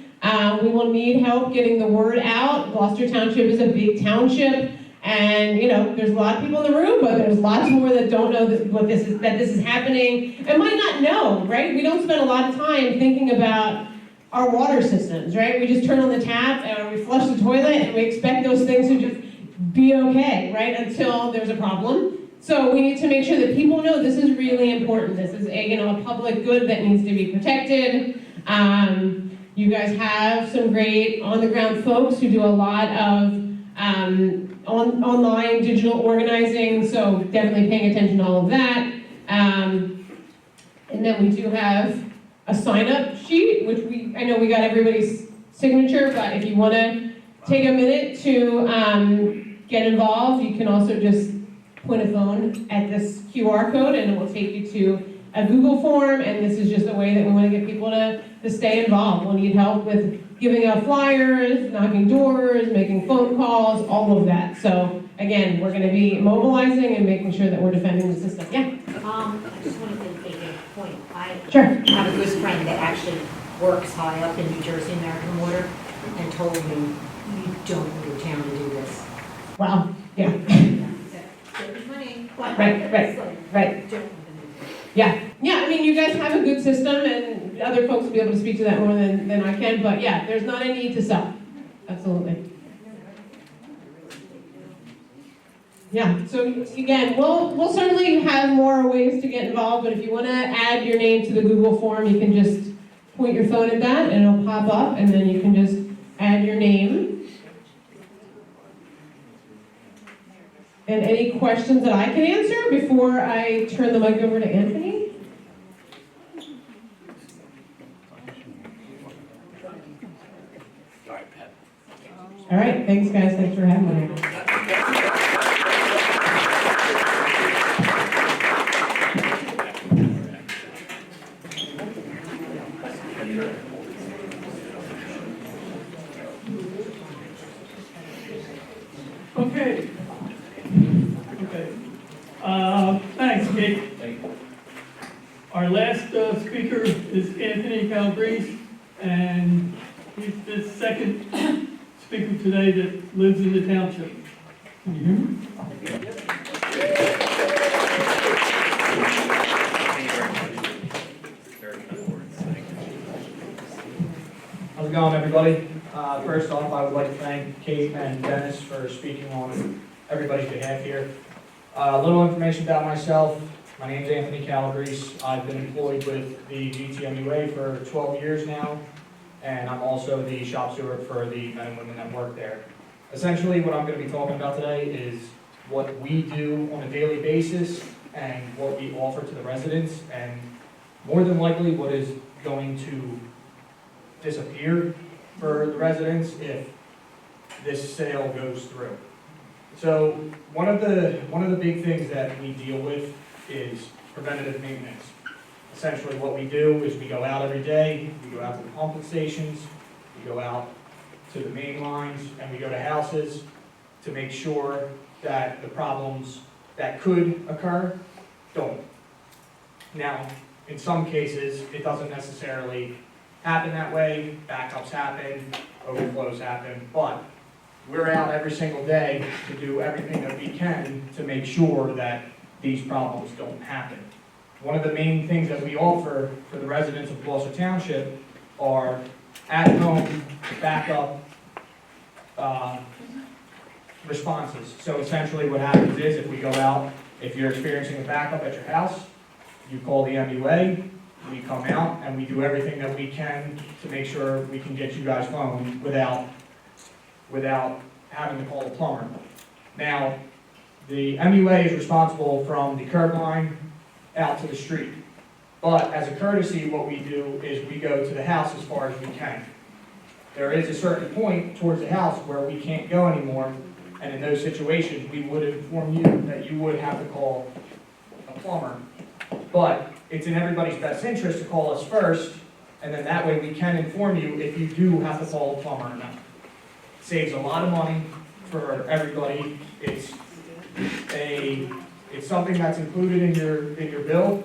We will need help getting the word out. Gloucester Township is a big township, and you know, there's a lot of people in the room, but there's lots more that don't know that this is happening, and might not know, right? We don't spend a lot of time thinking about our water systems, right? We just turn on the tap and we flush the toilet, and we expect those things to just be okay, right? Until there's a problem. So we need to make sure that people know this is really important. This is a public good that needs to be protected. You guys have some great on-the-ground folks who do a lot of online digital organizing, so definitely paying attention to all of that. And then we do have a sign-up sheet, which I know we got everybody's signature, but if you want to take a minute to get involved, you can also just point a phone at this QR code and it will take you to a Google form, and this is just a way that we want to get people to stay involved. We'll need help with giving out flyers, knocking doors, making phone calls, all of that. So again, we're going to be mobilizing and making sure that we're defending the system. Yeah? I just wanted to make a point. I Sure. have a good friend that actually works high up in New Jersey American Water and told me, you don't go to town to do this. Wow. Yeah. Save money. Right. Yeah, I mean, you guys have a good system, and other folks will be able to speak to that more than I can, but yeah, there's not a need to sell. Absolutely. Yeah, so again, we'll certainly have more ways to get involved, but if you want to add your name to the Google form, you can just point your phone at that, and it'll pop up, and then you can just add your name. And any questions that I can answer before I turn the mic over to Anthony? All right, thanks guys, thanks for having me. Okay. Thanks, Kate. Our last speaker is Anthony Calabrese, and he's the second speaker today that lives in the township. Can you hear me? How's it going, everybody? First off, I would like to thank Kate and Dennis for speaking on everybody's behalf here. A little information about myself. My name's Anthony Calabrese. I've been employed with the GTMUA for 12 years now, and I'm also the shop steward for the men and women that work there. Essentially, what I'm going to be talking about today is what we do on a daily basis and what we offer to the residents, and more than likely what is going to disappear for the residents if this sale goes through. So one of the big things that we deal with is preventative maintenance. Essentially what we do is we go out every day, we go out to the pumping stations, we go out to the main lines, and we go to houses to make sure that the problems that could occur don't. Now, in some cases, it doesn't necessarily happen that way. Backups happen, overflows happen, but we're out every single day to do everything that we can to make sure that these problems don't happen. One of the main things that we offer for the residents of Gloucester Township are at-home backup responses. So essentially what happens is if we go out, if you're experiencing a backup at your house, you call the MUA, we come out and we do everything that we can to make sure we can get you guys home without having to call a plumber. Now, the MUA is responsible from the curb line out to the street. But as a courtesy, what we do is we go to the house as far as we can. There is a certain point towards the house where we can't go anymore, and in those situations, we would inform you that you would have to call a plumber. But it's in everybody's best interest to call us first, and then that way we can inform you if you do have to call a plumber or not. Saves a lot of money for everybody. It's something that's included in your bill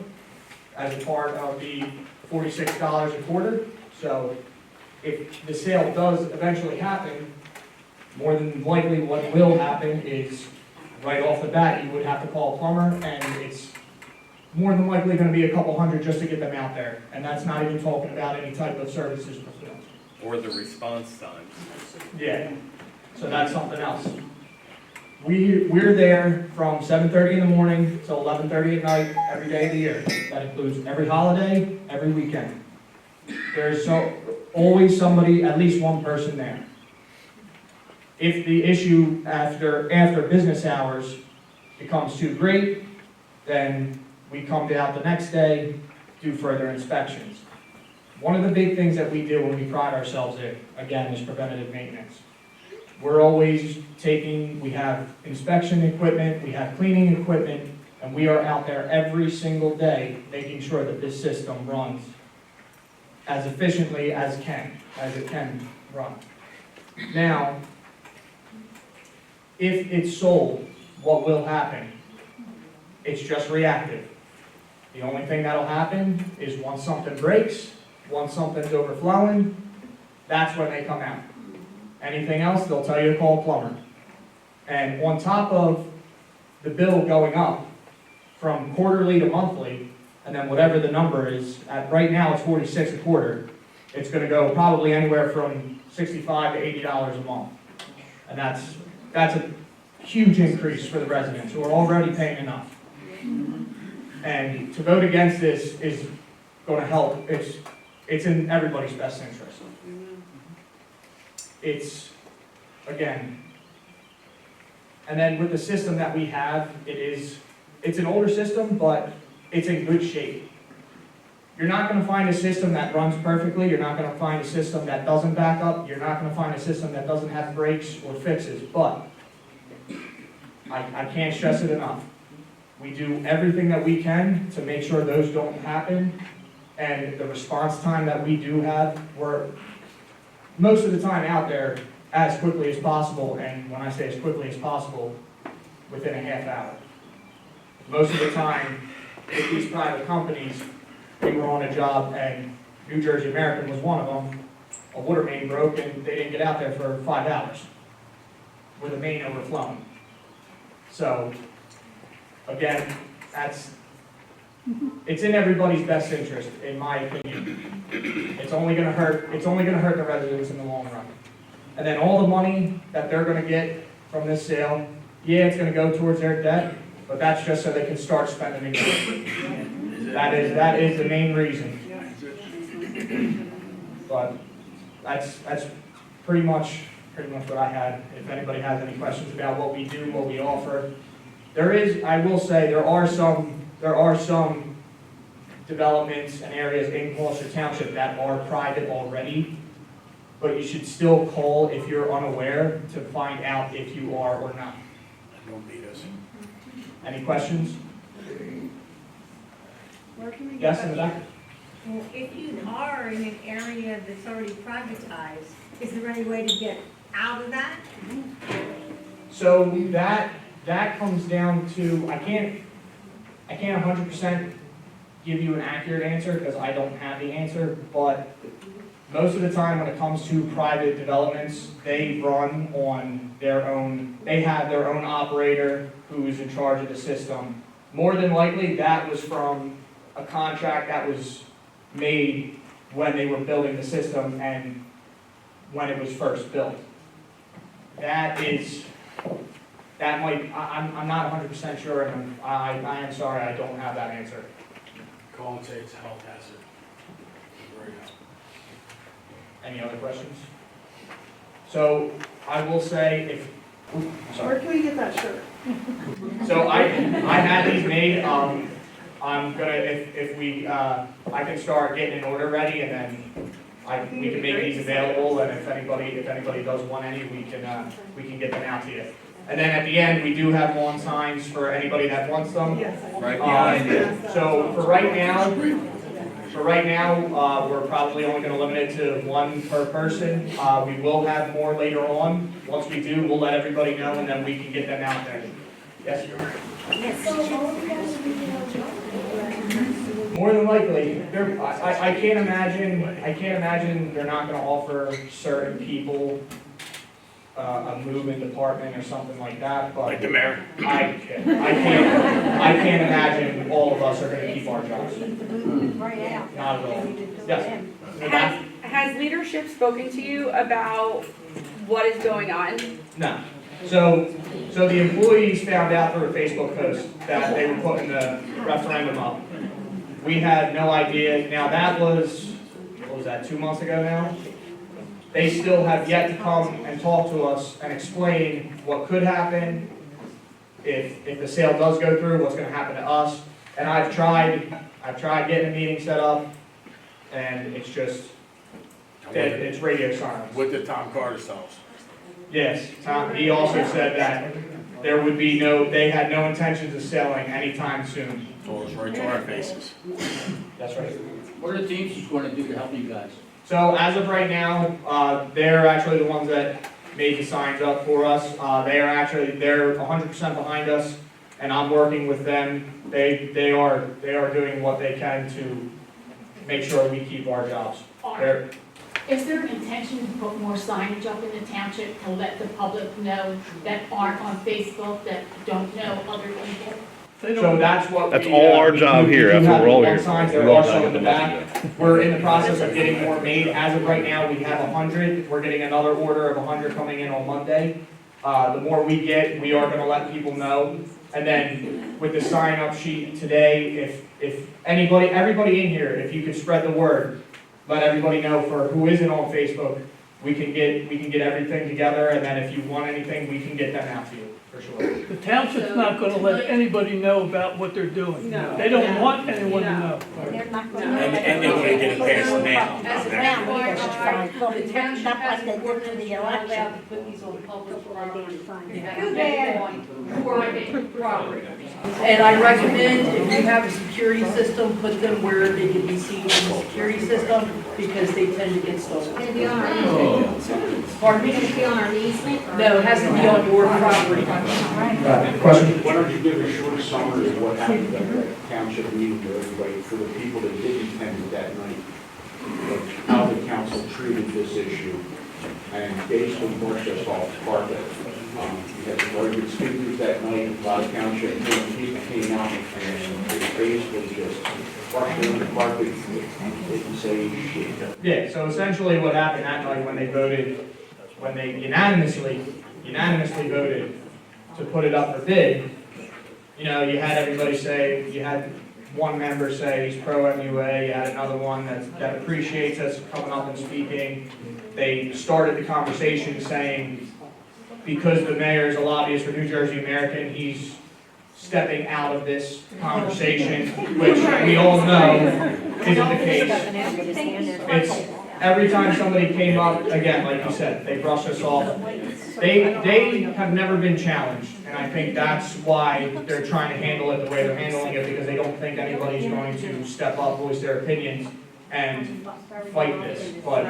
as a part of the $46 a quarter. So if the sale does eventually happen, more than likely what will happen is right off the bat you would have to call a plumber, and it's more than likely going to be a couple hundred just to get them out there. And that's not even talking about any type of services fulfilled. Or the response times. Yeah, so that's something else. We're there from 7:30 in the morning till 11:30 at night, every day of the year. That includes every holiday, every weekend. There's always somebody, at least one person there. If the issue after business hours becomes too great, then we come out the next day, do further inspections. One of the big things that we do when we pride ourselves in, again, is preventative maintenance. We're always we have inspection equipment, we have cleaning equipment, and we are out there every single day making sure that this system runs as efficiently as it can run. Now, if it's sold, what will happen? It's just reactive. The only thing that'll happen is once something breaks, once something's overflowing, that's when they come out. Anything else, they'll tell you to call a plumber. And on top of the bill going up from quarterly to monthly, and then whatever the number is, right now it's $46 a quarter, it's going to go probably anywhere from $65 to $80 a month. And that's a huge increase for the residents who are already paying enough. And to vote against this is going to help. It's in everybody's best interest. It's, again, and then with the system that we have, it's an older system, but it's in good shape. You're not going to find a system that runs perfectly. You're not going to find a system that doesn't back up. You're not going to find a system that doesn't have breaks or fixes. But I can't stress it enough. We do everything that we can to make sure those don't happen. And the response time that we do have, we're most of the time out there as quickly as possible. And when I say as quickly as possible, within a half hour. Most of the time, with these private companies, we were on a job, and New Jersey American was one of them. A water main broke, and they didn't get out there for 5 hours with a main overflowing. So, again, it's in everybody's best interest, in my opinion. It's only going to hurt the residents in the long run. And then all the money that they're going to get from this sale, yeah, it's going to go towards their debt, but that's just so they can start spending again. That is the main reason. But that's pretty much what I had. If anybody has any questions about what we do, what we offer, I will say there are some developments and areas in Gloucester Township that are private already, but you should still call if you're unaware to find out if you are or not. Don't beat us. Any questions? Where can we get Yes, in the back? Well, if you are in an area that's already privatized, is there any way to get out of that? So that comes down to, I can't 100% give you an accurate answer because I don't have the answer, but most of the time when it comes to private developments, they run on their own, they have their own operator who is in charge of the system. More than likely, that was from a contract that was made when they were building the system and when it was first built. That is, That might, I'm not 100% sure, and I am sorry, I don't have that answer. Call and say it's a health hazard. Right now. Any other questions? So I will say if, sorry. Where can we get that shirt? So I had these made, I'm gonna, if we, I can start getting an order ready and then we can make these available, and if anybody does want any, we can get them out to you. And then at the end, we do have lawn signs for anybody that wants them. Right behind you. So for right now, we're probably only gonna limit it to one per person. We will have more later on. Once we do, we'll let everybody know and then we can get them out there. Yes? More than likely, I can't imagine they're not gonna offer certain people a moving department or something like that, but. Like the mayor? I can't imagine all of us are gonna keep our jobs. Not at all. Yes? Has leadership spoken to you about what is going on? No. So the employees found out through a Facebook post that they were putting the referendum up. We had no idea. Now that was, what was that, 2 months ago now? They still have yet to come and talk to us and explain what could happen if the sale does go through, what's gonna happen to us. And I've tried getting a meeting set up, and it's just, it's radio silence. What did Tom Carter tell us? Yes, Tom, he also said that there would be they had no intentions of selling anytime soon. Told us right to our faces. That's right. What are the Teamsters going to do to help you guys? So as of right now, they're actually the ones that made the signs up for us. They're 100% behind us, and I'm working with them. They are doing what they can to make sure we keep our jobs. Is there an intention to put more signage up in the township to let the public know that aren't on Facebook, that don't know other people? So that's what That's all our job here. That's what we're all here for. Signs, there are some in the back. We're in the process of getting more made. As of right now, we have 100. We're getting another order of 100 coming in on Monday. The more we get, we are gonna let people know. And then with the sign up sheet today, if everybody in here, if you could spread the word, let everybody know for who isn't on Facebook, we can get everything together, and then if you want anything, we can get them out to you, for sure. The township's not gonna let anybody know about what they're doing. They don't want anyone to know. They're not going And they want to get it passed now. As a Around here, it's FYI, fine. the township Not like has they an did for ordinance the you're not election. allowed to put these on public property. Too bad. On private property. And I recommend if you have a security system, put them where they can be seen in the security system, because they tend to get stolen. Gonna be on our easement? Pardon Are we me? gonna be on our easement? or- No, it has to be on your property. Question? Why don't you give a short summary of what happened at the township meeting to everybody, for the people that didn't attend that night, of how the council treated this issue, and basically brushed us off carpet. We had some very good speakers that night, a lot of township people came out, and they basically just brushed it on the carpet, didn't say shit. Yeah, so essentially what happened that night when they unanimously voted to put it up for bid, you know, you had everybody say, you had one member say he's pro MUA, you had another one that appreciates us coming up and speaking. They started the conversation saying, because the mayor is a lobbyist for New Jersey American, he's stepping out of this conversation, which we all know isn't the case. It's, every time somebody came up, again, like you said, they brushed us off. They have never been challenged, and I think that's why they're trying to handle it the way they're handling it, because they don't think anybody's going to step up, voice their opinions, and fight this. But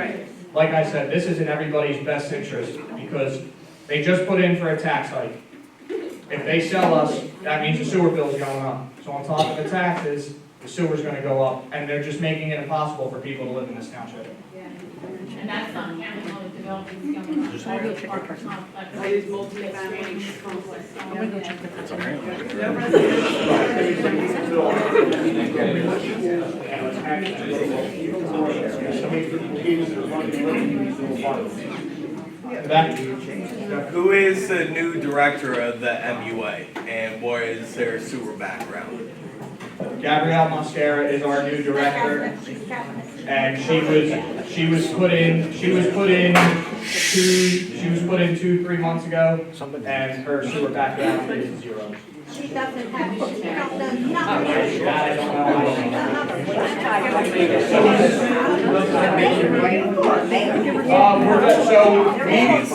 like I said, this is in everybody's best interest, because they just put in for a tax hike. If they sell us, that means the sewer bill's going up. So on top of the taxes, the sewer's gonna go up, and they're just making it impossible for people to live in this township. And that's not counting all the developments going on. I'll go check the Apartment complex, It is multi-family complex. I'm gonna go check the Back. Who is the new director of the MUA and what is their sewer background? Gabrielle Mosquera is our new director, and she was put in 2-3 months ago, and her sewer background is 0. She doesn't have, she don't know nothing. I don't we're good. So we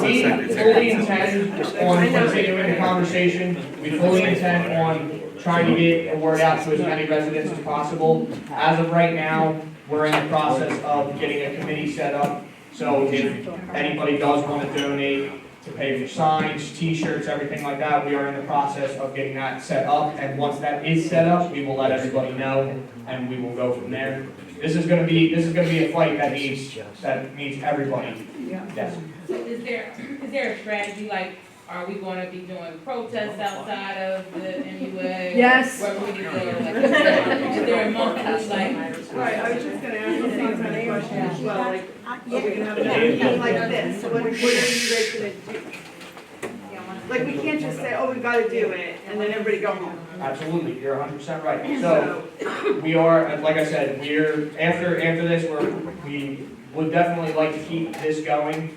fully intend on continuing the conversation. We fully intend on trying to get the word out to as many residents as possible. As of right now, we're in the process of getting a committee set up. So if anybody does want to donate to pay for signs, t-shirts, everything like that, we are in the process of getting that set up. And once that is set up, we will let everybody know and we will go from there. This is gonna be a fight that needs everybody. Yes. So is there a strategy, like, are we gonna be doing protests outside of the MUA? Yes. What are we doing? Like, is there a monthly, like? Right, I was just gonna ask the same kind of question as well, like, are we gonna have a meeting like this, so what are you guys gonna do? Like, we can't just say, oh, we gotta do it, and then everybody go home. Absolutely, you're 100% right. So we are, like I said, after this, we would definitely like to keep this going.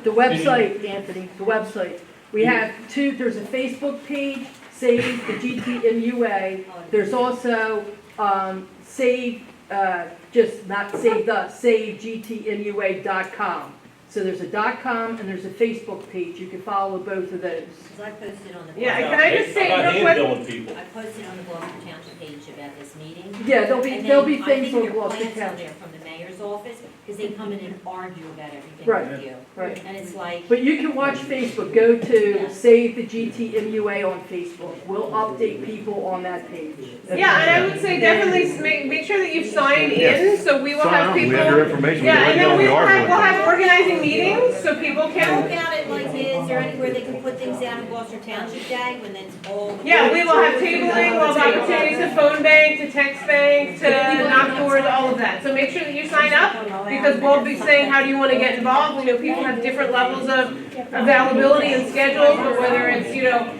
The website, Anthony, the website. We have there's a Facebook page, Save the GTMUA. There's also, SaveGTMUA.com. So there's a .com and there's a Facebook page. You can follow both of those. Because I posted on the. Yeah, can I just say real quick? I posted on the Gloucester Township page about this meeting. Yeah, there'll be things on Gloucester I think there are Township. plans on there from the mayor's office, because they come in and argue about everything Right, with you. right. And it's like. But you can watch Facebook. Go to Save the GTMUA on Facebook. We'll update people on that page. Yeah, and I would say definitely make sure that you've signed in, so we will have people. We have your information. Yeah, and then we'll have organizing meetings, so people How can. about it like this, or anywhere they can put things out in Gloucester Township Day, when it's all. Yeah, we will have tabling, we'll have opportunities to phone bank, to text bank, to knock doors, all of that. So make sure that you sign up, because we'll be saying, how do you want to get involved? We know people have different levels of availability and schedules, but whether it's,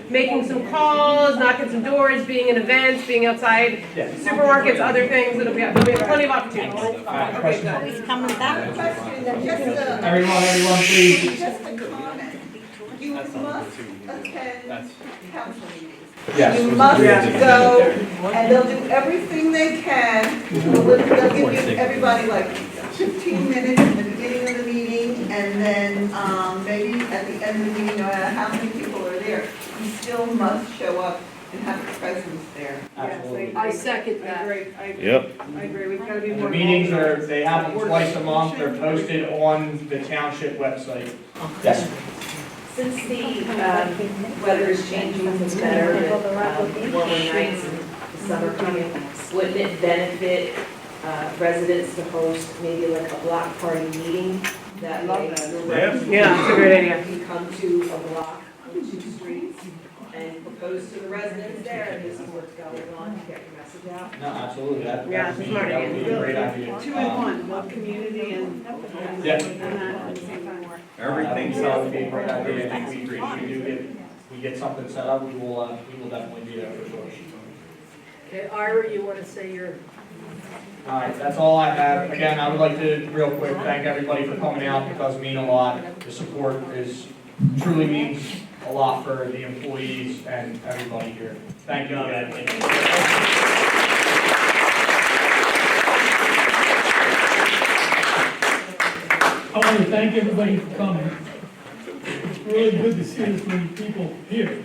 making some calls, knocking some doors, being in events, being outside supermarkets, other things, there'll be plenty of opportunities. Okay, good. Always coming back. Everyone, please. Just a comment. You must attend council meetings. Yes. You must go, and they'll do everything they can. They'll give you everybody like 15 minutes at the beginning of the meeting, and then maybe at the end of the meeting, no matter how many people are there, you still must show up and have a presence there. Absolutely. I second that. Yep. I agree, we've got to be The more. meetings they have them twice a month, they're posted on the township website. Yes. Since the weather is changing, it's better, warmer nights and the summer coming, wouldn't it benefit residents to host maybe like a block party meeting? That way your residents Yeah, it's a great idea. can come to a block on 2 streets and propose to the residents there, and this is what's going on, to get your message out. No, absolutely, that Yeah, would it's be a smart a great idea. 2 in 1, both community and. Yeah. And that at the same time. Everything's That would be a great idea. If we get something set up, we will definitely be there for sure. Okay, Ira, you want to say your. All right, that's all I have. Again, I would like to, real quick, thank everybody for coming out. It does mean a lot. The support truly means a lot for the employees and everybody here. Thank you again. I want to thank everybody for coming. It's really good to see this many people here.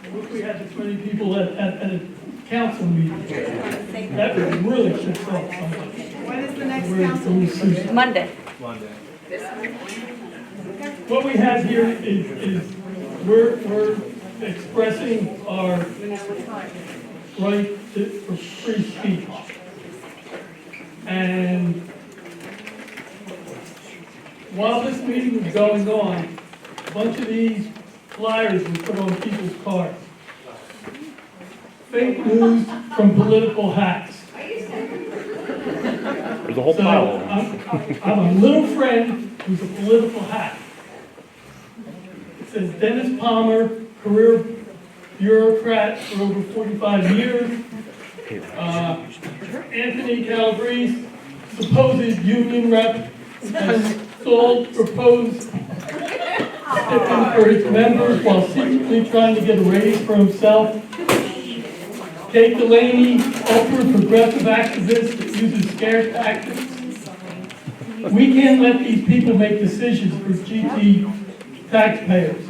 I wish we had this many people at a council meeting. That would really kick off something. When is the next council meeting? Monday. What we have here is we're expressing our right for free speech. And while this meeting was going on, a bunch of these flyers were put on people's cars. Fake news from political hacks. There's a whole pile of them. I'm a little friend who's a political hack. It says Dennis Palmer, career bureaucrat for over 45 years. Anthony Calabrese, supposed union rep, has sold proposed stipend for its members while secretly trying to get a raise for himself. Kate Delaney, ultra-progressive activist that uses scare tactics. We can't let these people make decisions for GT taxpayers.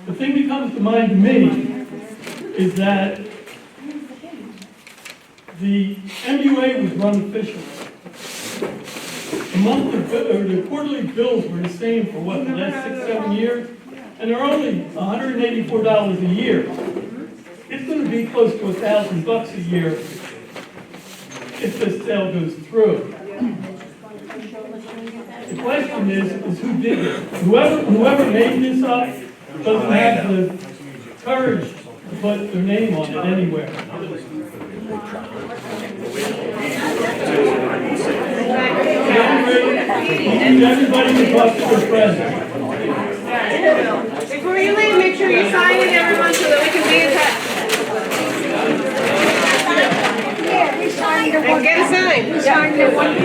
The thing that comes to mind to me is that the MUA was run officially. The quarterly bills were the same for what, the last 6-7 years? And they're only $184 a year. It's going to be close to $1,000 a year if this sale goes through. The question is who did it? Whoever made this up doesn't have the courage to put their name on it anywhere. Everybody can talk to their friends. Before you leave, make sure you're signing everyone so that we can be in touch. Yeah, we signed the one. And get a sign. We signed the one.